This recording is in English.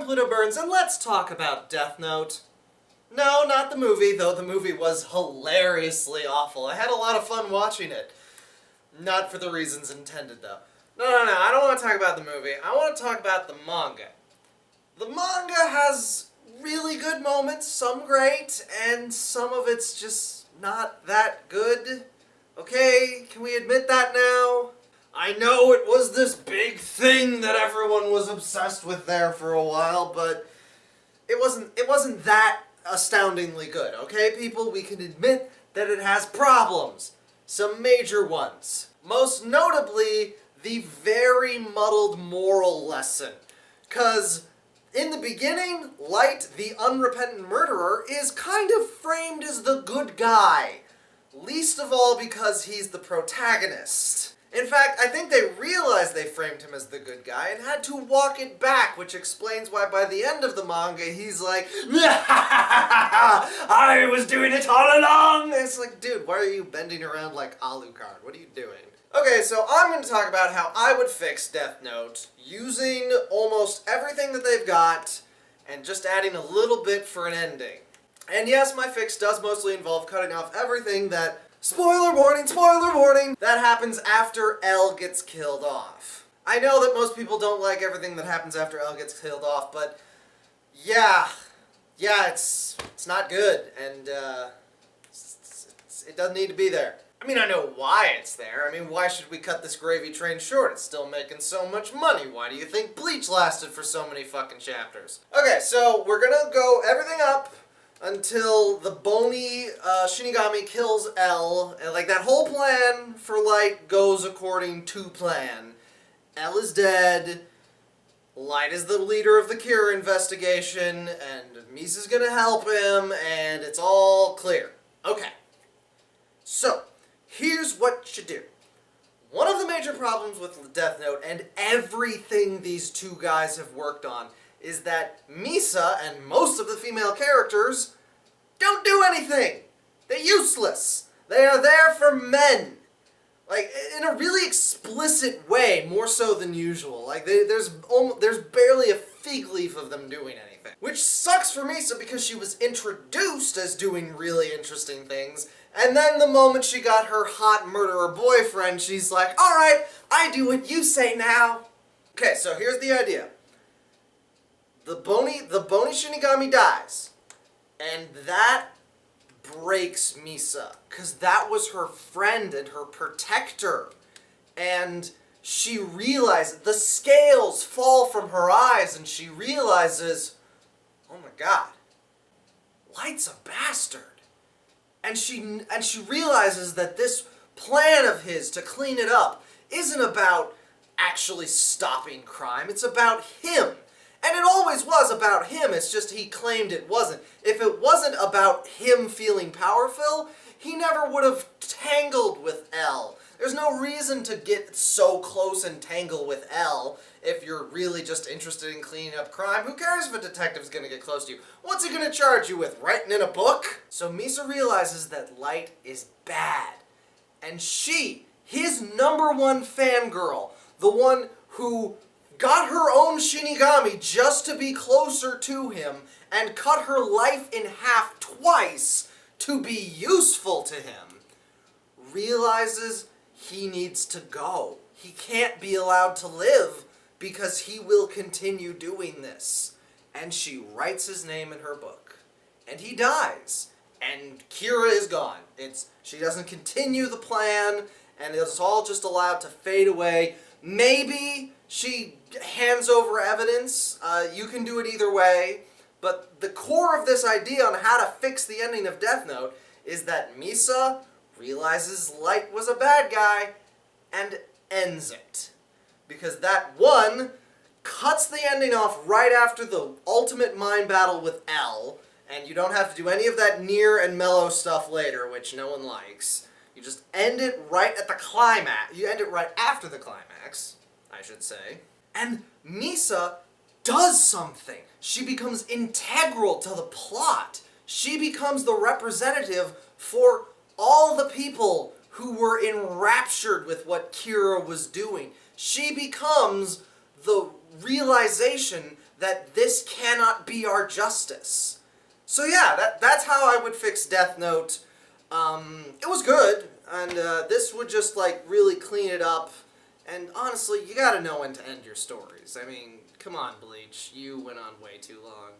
Pluto Burns, and let's talk about Death Note. No, not the movie, though the movie was hilariously awful. I had a lot of fun watching it. Not for the reasons intended, though. No, I don't want to talk about the movie. I want to talk about the manga. The manga has really good moments, some great, and some of it's just not that good. Okay, can we admit that now? I know it was this big thing that everyone was obsessed with there for a while, but it wasn't that astoundingly good, okay, people? We can admit that it has problems. Some major ones. Most notably, the very muddled moral lesson. 'Cause in the beginning, Light, the unrepentant murderer, is kind of framed as the good guy. Least of all because he's the protagonist. In fact, I think they realized they framed him as the good guy and had to walk it back, which explains why by the end of the manga he's like, I was doing it all along! It's like, dude, why are you bending around like Alucard? What are you doing? Okay, so I'm going to talk about how I would fix Death Note using almost everything that they've got and just adding a little bit for an ending. And yes, my fix does mostly involve cutting off everything that, spoiler warning, that happens after L gets killed off. I know that most people don't like everything that happens after L gets killed off, but yeah, it's not good, and it doesn't need to be there. I mean, I know why it's there. I mean, why should we cut this gravy train short? It's still making so much money. Why do you think Bleach lasted for so many fucking chapters? Okay, so we're gonna go everything up until the bony Shinigami kills L, and like that whole plan for Light goes according to plan. L is dead, Light is the leader of the Kira investigation, and Misa's gonna help him, and it's all clear. Okay. So, here's what you do. One of the major problems with Death Note, and everything these two guys have worked on, is that Misa and most of the female characters don't do anything. They're useless. They are there for men. Like, in a really explicit way, more so than usual. Like, there's barely a fig leaf of them doing anything. Which sucks for Misa because she was introduced as doing really interesting things, and then the moment she got her hot murderer boyfriend, she's like, alright, I do what you say now. Okay, so here's the idea. The bony Shinigami dies, and that breaks Misa, because that was her friend and her protector, and she realizes, the scales fall from her eyes, and she realizes, oh my god, Light's a bastard, and she realizes that this plan of his to clean it up isn't about actually stopping crime, it's about him. And it always was about him, it's just he claimed it wasn't. If it wasn't about him feeling powerful, he never would have tangled with L. There's no reason to get so close and tangle with L if you're really just interested in cleaning up crime. Who cares if a detective's gonna get close to you? What's he gonna charge you with, writing in a book? So Misa realizes that Light is bad. And she, his #1 fangirl, the one who got her own Shinigami just to be closer to him, and cut her life in half twice to be useful to him, realizes he needs to go. He can't be allowed to live because he will continue doing this. And she writes his name in her book. And he dies. And Kira is gone. She doesn't continue the plan, and it's all just allowed to fade away. Maybe she hands over evidence. You can do it either way. But the core of this idea on how to fix the ending of Death Note is that Misa realizes Light was a bad guy and ends it. Because that one cuts the ending off right after the ultimate mind battle with L, and you don't have to do any of that near and mellow stuff later, which no one likes. You just end it right at the climax. You end it right after the climax, I should say. And Misa does something. She becomes integral to the plot. She becomes the representative for all the people who were enraptured with what Kira was doing. She becomes the realization that this cannot be our justice. So yeah, that's how I would fix Death Note. It was good, and this would just like really clean it up. And honestly, you gotta know when to end your stories. I mean, come on, Bleach, you went on way too long.